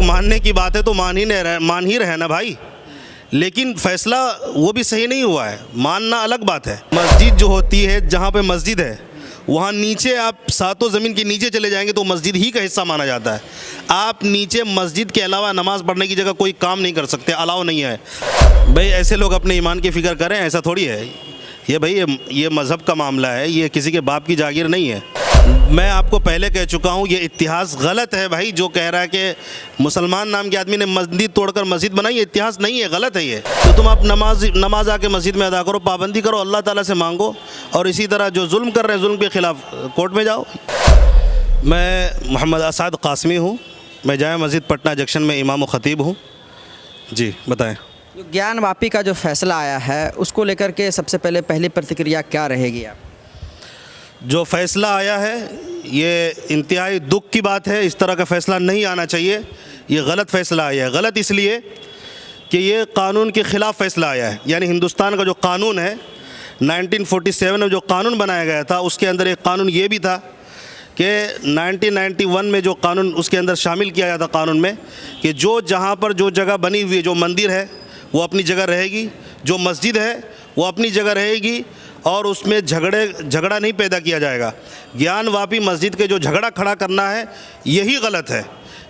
मानने की बात है तो मान ही रहे ना भाई, लेकिन फैसला वो भी सही नहीं हुआ है। मानना अलग बात है। मस्जिद जो होती है, जहाँ पे मस्जिद है वहाँ नीचे आप सातों ज़मीन के नीचे चले जाएंगे तो मस्जिद ही का हिस्सा माना जाता है। आप नीचे मस्जिद के अलावा नमाज़ पढ़ने की जगह कोई काम नहीं कर सकते, अलाउ नहीं है। भाई ऐसे लोग अपने ईमान की फ़िक्र करें, ऐसा थोड़ी है। ये भाई ये मज़हब का मामला है, ये किसी के बाप की जागीर नहीं है। मैं आपको पहले कह चुका हूँ, ये इतिहास गलत है भाई। जो कह रहा है कि मुसलमान नाम के आदमी ने मस्जिद तोड़कर मस्जिद बनाई, ये इतिहास नहीं है, गलत है ये। तो तुम आप नमाज आके मस्जिद में अदा करो, पाबंदी करो, अल्लाह ताला से मांगो, और इसी तरह जो जुल्म कर रहे हैं जुल्म के ख़िलाफ़ कोर्ट में जाओ। मैं मोहम्मद असाद कासमी हूँ, मैं जामा मस्जिद पटना जंक्शन में इमाम व ख़तीब हूँ। जी बताएँ। जो ज्ञान वापी का जो फैसला आया है उसको लेकर के सबसे पहली प्रतिक्रिया क्या रहेगी आप? जो फ़ैसला आया है ये इंतहाई दुख की बात है। इस तरह का फ़ैसला नहीं आना चाहिए। ये गलत फ़ैसला आया है। गलत इसलिए कि ये कानून के ख़िलाफ़ फ़ैसला आया है। यानी हिंदुस्तान का जो कानून है, 1947 में जो कानून बनाया गया था, उसके अंदर एक कानून ये भी था कि 1991 में जो कानून उसके अंदर शामिल किया गया था कानून में, कि जो जहाँ पर जो जगह बनी हुई है, जो मंदिर है वो अपनी जगह रहेगी, जो मस्जिद है वो अपनी जगह रहेगी, और उसमें झगड़ा नहीं पैदा किया जाएगा। ज्ञान वापी मस्जिद के जो झगड़ा खड़ा करना है यही गलत है।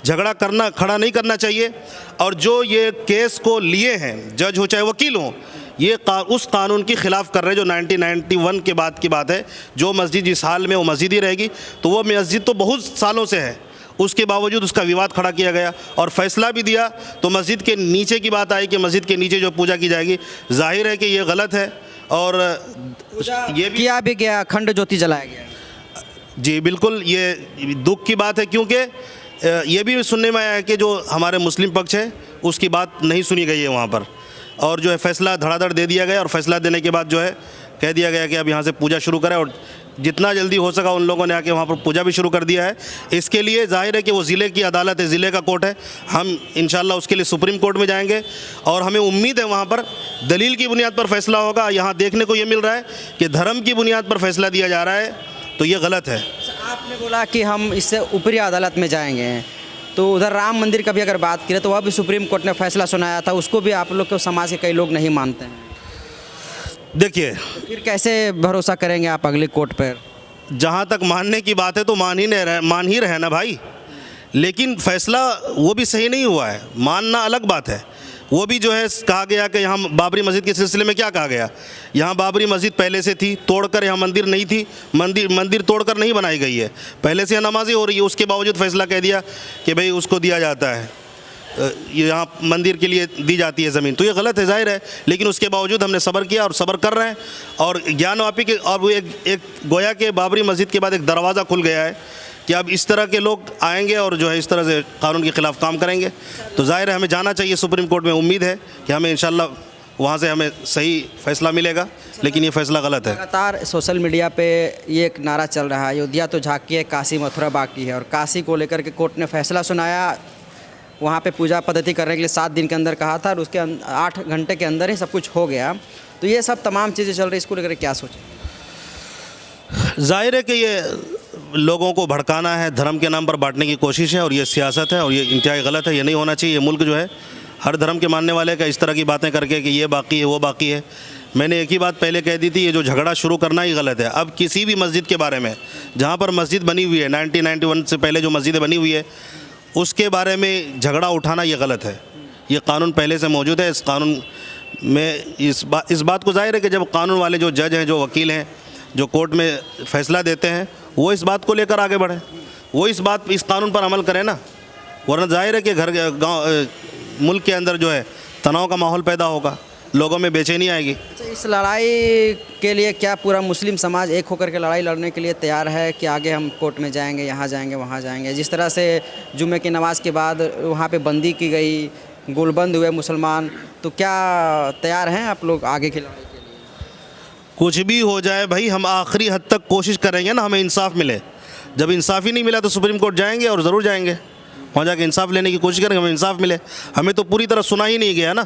झगड़ा खड़ा नहीं करना चाहिए। और जो ये केस को लिए हैं, जज हो चाहे वकील हो, ये उस कानून के ख़िलाफ़ कर रहे हैं जो 1991 के बाद की बात है। जो मस्जिद जिस हाल में वो मस्जिद ही रहेगी, तो वो मस्जिद तो बहुत सालों से है, उसके बावजूद उसका विवाद खड़ा किया गया और फैसला भी दिया। तो मस्जिद के नीचे की बात आई कि मस्जिद के नीचे जो पूजा की जाएगी, जाहिर है कि ये गलत है। और ये भी किया भी गया, अखंड ज्योति जलाया गया। जी बिल्कुल, ये दुख की बात है, क्योंकि ये भी सुनने में आया है कि जो हमारे मुस्लिम पक्ष है उसकी बात नहीं सुनी गई है वहाँ पर, और जो है फैसला धड़ाधड़ दे दिया गया। और फैसला देने के बाद जो है कह दिया गया कि अब यहाँ से पूजा शुरू करें, और जितना जल्दी हो सका उन लोगों ने आके वहाँ पर पूजा भी शुरू कर दिया है। इसके लिए जाहिर है कि वो ज़िले की अदालत है, ज़िले का कोर्ट है। हम इंशाल्लाह उसके लिए सुप्रीम कोर्ट में जाएंगे, और हमें उम्मीद है वहाँ पर दलील की बुनियाद पर फैसला होगा। यहाँ देखने को ये मिल रहा है कि धर्म की बुनियाद पर फैसला दिया जा रहा है, तो ये गलत है। आपने बोला कि हम इससे ऊपरी अदालत में जाएंगे, तो उधर राम मंदिर का भी अगर बात करें तो वह भी सुप्रीम कोर्ट ने फैसला सुनाया था, उसको भी आप लोग के समाज के कई लोग नहीं मानते हैं। देखिए, तो फिर कैसे भरोसा करेंगे आप अगले कोर्ट पर? जहाँ तक मानने की बात है तो मान ही रहे ना भाई, लेकिन फैसला वो भी सही नहीं हुआ है। मानना अलग बात है। वो भी जो है कहा गया कि यहाँ बाबरी मस्जिद के सिलसिले में क्या कहा गया, यहाँ बाबरी मस्जिद पहले से थी, तोड़कर यहाँ मंदिर नहीं थी, मंदिर तोड़कर नहीं बनाई गई है, पहले से यहाँ नमाज़ें हो रही है। उसके बावजूद फैसला कह दिया कि भाई उसको दिया जाता है, यहाँ मंदिर के लिए दी जाती है ज़मीन, तो ये गलत है, जाहिर है। लेकिन उसके बावजूद हमने सब्र किया और सब्र कर रहे हैं। और ज्ञान वापी के अब एक गोया के बाबरी मस्जिद के बाद एक दरवाज़ा खुल गया है कि अब इस तरह के लोग आएंगे और जो है इस तरह से कानून के ख़िलाफ़ काम करेंगे। तो जाहिर है हमें जाना चाहिए सुप्रीम कोर्ट में। उम्मीद है कि हमें इंशाल्लाह वहाँ से हमें सही फैसला मिलेगा, लेकिन ये फैसला गलत है। लगातार सोशल मीडिया पे ये एक नारा चल रहा है, अयोध्या तो झांकी है, काशी मथुरा बाकी है। और काशी को लेकर के कोर्ट ने फैसला सुनाया, वहाँ पे पूजा पद्धति करने के लिए 7 दिन के अंदर कहा था, और उसके 8 घंटे के अंदर ही सब कुछ हो गया। तो ये सब तमाम चीज़ें चल रही, इसको लेकर क्या सोचें? जाहिर है कि ये लोगों को भड़काना है, धर्म के नाम पर बांटने की कोशिश है, और ये सियासत है, और ये इंतहाई गलत है। ये नहीं होना चाहिए। ये मुल्क जो है हर धर्म के मानने वाले का इस तरह की बातें करके कि ये बाकी है वो बाकी है। मैंने एक ही बात पहले कह दी थी, ये जो झगड़ा शुरू करना ही गलत है। अब किसी भी मस्जिद के बारे में, जहाँ पर मस्जिद बनी हुई है, 1991 से पहले जो मस्जिदें बनी हुई है, उसके बारे में झगड़ा उठाना ये गलत है। ये कानून पहले से मौजूद है। इस कानून में इस बात को जाहिर है कि जब कानून वाले जो जज हैं, जो वकील हैं, जो कोर्ट में फ़ैसला देते हैं, वो इस बात को लेकर आगे बढ़ें, वो इस कानून पर अमल करें ना। वरना जाहिर है कि गाँव मुल्क के अंदर जो है तनाव का माहौल पैदा होगा, लोगों में बेचैनी आएगी। अच्छा, इस लड़ाई के लिए क्या पूरा मुस्लिम समाज एक होकर के लड़ाई लड़ने के लिए तैयार है कि आगे हम कोर्ट में जाएंगे, यहाँ जाएंगे, वहाँ जाएंगे? जिस तरह से जुम्मे की नमाज़ के बाद वहाँ पे बंदी की गई, गोलबंद हुए मुसलमान, तो क्या तैयार हैं आप लोग आगे की लड़ाई के लिए? कुछ भी हो जाए भाई, हम आखिरी हद तक कोशिश करेंगे ना, हमें इंसाफ मिले। जब इंसाफ ही नहीं मिला तो सुप्रीम कोर्ट जाएंगे, और ज़रूर जाएंगे, वहाँ जाके इंसाफ लेने की कोशिश करेंगे। हमें इंसाफ मिले। हमें तो पूरी तरह सुना ही नहीं गया ना।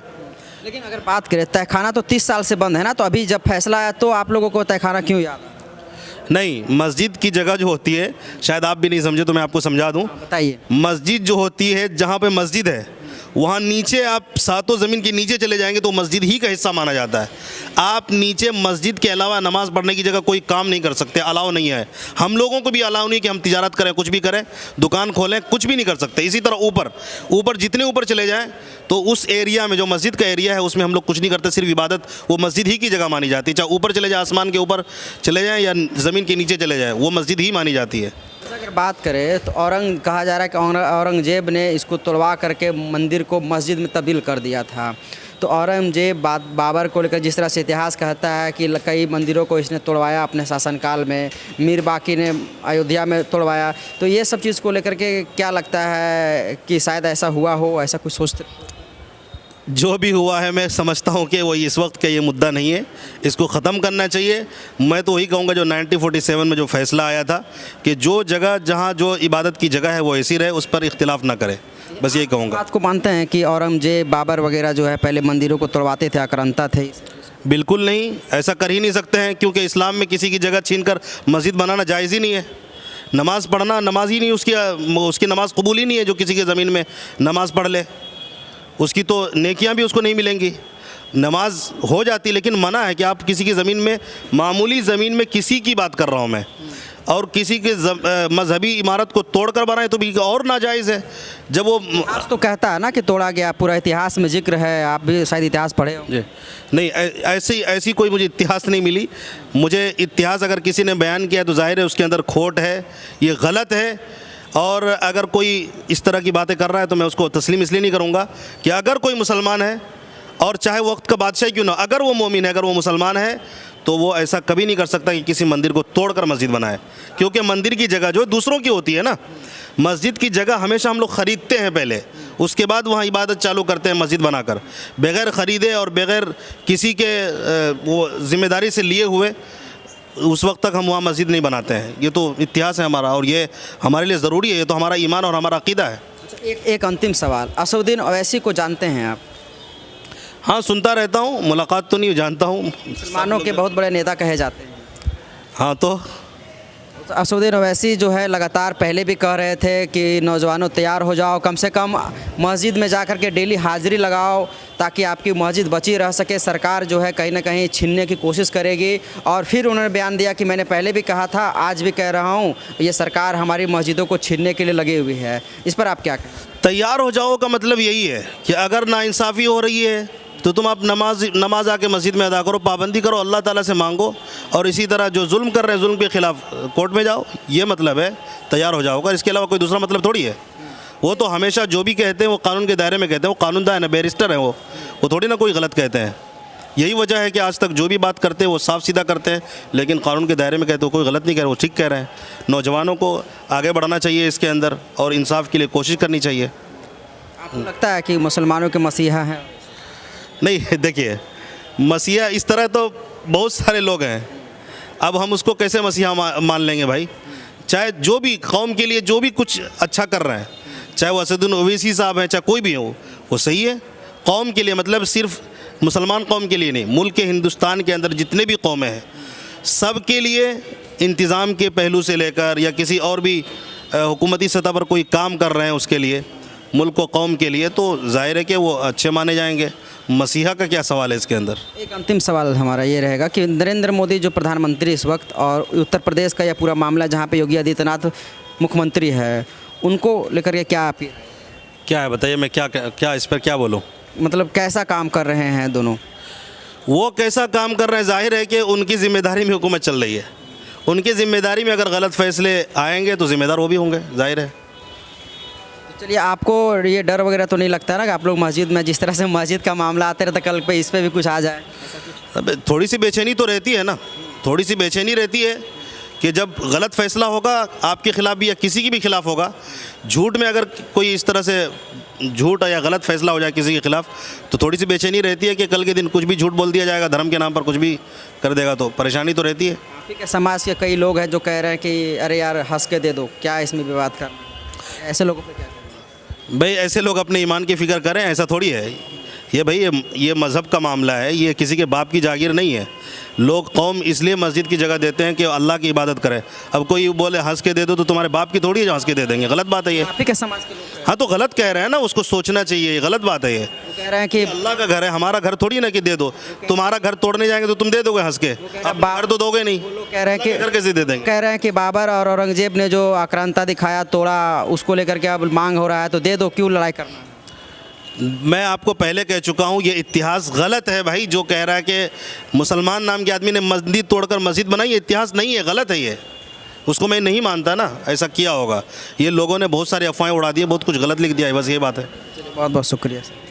लेकिन अगर बात करें, तहखाना तो 30 साल से बंद है ना, तो अभी जब फैसला आया तो आप लोगों को तहखाना क्यों याद आया? नहीं, मस्जिद की जगह जो होती है, शायद आप भी नहीं समझे तो मैं आपको समझा दूं। बताइए। मस्जिद जो होती है, जहाँ पे मस्जिद है वहाँ नीचे आप सातों ज़मीन के नीचे चले जाएंगे तो मस्जिद ही का हिस्सा माना जाता है। आप नीचे मस्जिद के अलावा नमाज़ पढ़ने की जगह कोई काम नहीं कर सकते, अलाउ नहीं है। हम लोगों को भी अलाउ नहीं कि हम तिजारत करें, कुछ भी करें, दुकान खोलें, कुछ भी नहीं कर सकते। इसी तरह ऊपर जितने ऊपर चले जाएँ तो उस एरिया में जो मस्जिद का एरिया है उसमें हम लोग कुछ नहीं करते, सिर्फ इबादत वो मस्जिद ही की जगह मानी जाती है। चाहे ऊपर चले जाए, आसमान के ऊपर चले जाएँ या ज़मीन के नीचे चले जाएँ, वो मस्जिद ही मानी जाती है। अगर बात करें तो कहा जा रहा है कि औरंगजेब ने इसको तोड़वा करके मंदिर को मस्जिद में तब्दील कर दिया था। तो औरंगजेब बाबर को लेकर जिस तरह से इतिहास कहता है कि कई मंदिरों को इसने तोड़वाया अपने शासनकाल में, मीर बाकी ने अयोध्या में तोड़वाया, तो ये सब चीज़ को लेकर के क्या लगता है कि शायद ऐसा हुआ हो, ऐसा कुछ सोचते? जो भी हुआ है मैं समझता हूँ कि वो इस वक्त का ये मुद्दा नहीं है, इसको ख़त्म करना चाहिए। मैं तो वही कहूँगा जो 1947 में जो फैसला आया था कि जो जगह जहाँ जो इबादत की जगह है वो ऐसी रहे, उस पर इख्तिलाफ ना करें, बस यही कहूँगा। बात को मानते हैं कि औरंगजेब बाबर वगैरह जो है पहले मंदिरों को तोड़वाते थे, आक्रांता थे? बिल्कुल नहीं, ऐसा कर ही नहीं सकते हैं, क्योंकि इस्लाम में किसी की जगह छीन कर मस्जिद बनाना जायज़ ही नहीं है। नमाज़ पढ़ना, नमाज ही नहीं, उसकी नमाज़ कबूल ही नहीं है। जो किसी की ज़मीन में नमाज़ पढ़ ले उसकी तो नेकियां भी उसको नहीं मिलेंगी। नमाज हो जाती, लेकिन मना है कि आप किसी की ज़मीन में, मामूली ज़मीन में किसी की बात कर रहा हूँ मैं, और किसी के मजहबी इमारत को तोड़कर बनाए तो भी और नाजायज़ है। जब वो इतिहास तो कहता है ना कि तोड़ा गया, पूरा इतिहास में जिक्र है, आप भी शायद इतिहास पढ़े हो। नहीं, ऐसी कोई मुझे इतिहास नहीं मिली। मुझे इतिहास अगर किसी ने बयान किया तो जाहिर है उसके अंदर खोट है, ये गलत है। और अगर कोई इस तरह की बातें कर रहा है तो मैं उसको तस्लीम इसलिए नहीं करूँगा कि अगर कोई मुसलमान है, और चाहे वक्त का बादशाह क्यों ना, अगर वो मोमिन है, अगर वो मुसलमान है, तो वो ऐसा कभी नहीं कर सकता कि किसी मंदिर को तोड़कर मस्जिद बनाए, क्योंकि मंदिर की जगह जो है दूसरों की होती है ना। मस्जिद की जगह हमेशा हम लोग ख़रीदते हैं पहले, उसके बाद वहाँ इबादत चालू करते हैं मस्जिद बनाकर, बग़ैर ख़रीदे और बग़ैर किसी के वो ज़िम्मेदारी से लिए हुए उस वक्त तक हम वहाँ मस्जिद नहीं बनाते हैं। ये तो इतिहास है हमारा, और ये हमारे लिए ज़रूरी है, ये तो हमारा ईमान और हमारा अक़ीदा है। एक अंतिम सवाल, असदुद्दीन ओवैसी को जानते हैं आप? हाँ, सुनता रहता हूँ, मुलाकात तो नहीं जानता हूँ। मुसलमानों के बहुत बड़े नेता कहे जाते हैं। हाँ, तो असदुद्दीन ओवैसी जो है लगातार पहले भी कह रहे थे कि नौजवानों तैयार हो जाओ, कम से कम मस्जिद में जाकर के डेली हाज़िरी लगाओ ताकि आपकी मस्जिद बची रह सके। सरकार जो है कहीं ना कहीं छीनने की कोशिश करेगी। और फिर उन्होंने बयान दिया कि मैंने पहले भी कहा था, आज भी कह रहा हूँ, ये सरकार हमारी मस्जिदों को छीनने के लिए लगी हुई है। इस पर आप क्या कहें? तैयार हो जाओ का मतलब यही है कि अगर नाइंसाफ़ी हो रही है तो तुम आप नमाज आके मस्जिद में अदा करो, पाबंदी करो, अल्लाह ताला से मांगो, और इसी तरह जो जुल्म कर रहे हैं जुल्म के ख़िलाफ़ कोर्ट में जाओ। ये मतलब है तैयार हो जाओगा, इसके अलावा कोई दूसरा मतलब थोड़ी है। वो तो हमेशा जो भी कहते हैं वो कानून के दायरे में कहते हैं, वो कानूनदान है, बैरिस्टर हैं, वो थोड़ी ना कोई गलत कहते हैं। यही वजह है कि आज तक जो भी बात करते हैं वो साफ सीधा करते हैं, लेकिन कानून के दायरे में कहते हो, कोई गलत नहीं कह रहे, वो ठीक कह रहे हैं। नौजवानों को आगे बढ़ना चाहिए इसके अंदर, और इंसाफ के लिए कोशिश करनी चाहिए। आपको लगता है कि मुसलमानों के मसीहा हैं? नहीं, देखिए, मसीहा इस तरह तो बहुत सारे लोग हैं, अब हम उसको कैसे मसीहा मान लेंगे भाई? चाहे जो भी कौम के लिए जो भी कुछ अच्छा कर रहे हैं, चाहे वो असदुद्दीन ओवैसी साहब हैं, चाहे कोई भी हो, वो सही है कौम के लिए। मतलब सिर्फ मुसलमान कौम के लिए नहीं, मुल्क के हिंदुस्तान के अंदर जितने भी कौमें हैं सब के लिए इंतज़ाम के पहलू से लेकर या किसी और भी हुकूमती सतह पर कोई काम कर रहे हैं उसके लिए, मुल्क को कौम के लिए, तो ज़ाहिर है कि वो अच्छे माने जाएंगे। मसीहा का क्या सवाल है इसके अंदर? एक अंतिम सवाल हमारा ये रहेगा कि नरेंद्र मोदी जो प्रधानमंत्री इस वक्त, और उत्तर प्रदेश का यह पूरा मामला जहाँ पे योगी आदित्यनाथ मुख्यमंत्री है, उनको लेकर के क्या है बताइए, मैं क्या इस पर क्या बोलूँ? मतलब कैसा काम कर रहे हैं दोनों? वो कैसा काम कर रहे हैं, जाहिर है कि उनकी ज़िम्मेदारी में हुकूमत चल रही है। उनकी ज़िम्मेदारी में अगर गलत फ़ैसले आएंगे तो ज़िम्मेदार वो भी होंगे, जाहिर है। चलिए, आपको ये डर वगैरह तो नहीं लगता ना कि आप लोग मस्जिद में, जिस तरह से मस्जिद का मामला आते रहता, कल पे इस पर भी कुछ आ जाए? अब थोड़ी सी बेचैनी तो रहती है ना, थोड़ी सी बेचैनी रहती है कि जब गलत फ़ैसला होगा आपके ख़िलाफ़ भी या किसी के भी ख़िलाफ़ होगा, झूठ में अगर कोई इस तरह से झूठ या गलत फ़ैसला हो जाए किसी के ख़िलाफ़, तो थोड़ी सी बेचैनी रहती है कि कल के दिन कुछ भी झूठ बोल दिया जाएगा, धर्म के नाम पर कुछ भी कर देगा, तो परेशानी तो रहती है। ठीक है, समाज के कई लोग हैं जो कह रहे हैं कि अरे यार हंस के दे दो, क्या इसमें विवाद करना? ऐसे लोगों पर क्या करें? भाई, ऐसे लोग अपने ईमान की फ़िक्र करें, ऐसा थोड़ी है ये भाई, ये मज़हब का मामला है, ये किसी के बाप की जागीर नहीं है। लोग कौम इसलिए मस्जिद की जगह देते हैं कि अल्लाह की इबादत करें। अब कोई बोले हंस के दे दो तो तुम्हारे बाप की थोड़ी है जो हंस के दे देंगे, गलत बात है ये। आप ही के समाज के लोग हाँ तो गलत कह रहे हैं ना, उसको सोचना चाहिए, ये गलत बात है ये। वो कह रहे हैं कि अल्लाह का घर है, हमारा घर थोड़ी ना कि दे दो। तुम्हारा घर तोड़ने जाएंगे तो तुम दे दोगे हंस के, अब घर तो दोगे नहीं। लोग कह रहे हैं कि घर कैसे दे देंगे? कह रहे हैं कि बाबर और औरंगजेब ने जो आक्रांता दिखाया, तोड़ा, उसको लेकर के अब मांग हो रहा है तो दे दो, क्यों लड़ाई करना है? मैं आपको पहले कह चुका हूँ, ये इतिहास गलत है भाई। जो कह रहा है कि मुसलमान नाम के आदमी ने मस्जिद तोड़कर मस्जिद बनाई, ये इतिहास नहीं है, गलत है ये। उसको मैं नहीं मानता ना ऐसा किया होगा। ये लोगों ने बहुत सारी अफवाहें उड़ा दी है, बहुत कुछ गलत लिख दिया है, बस ये बात है। बहुत बहुत शुक्रिया सर।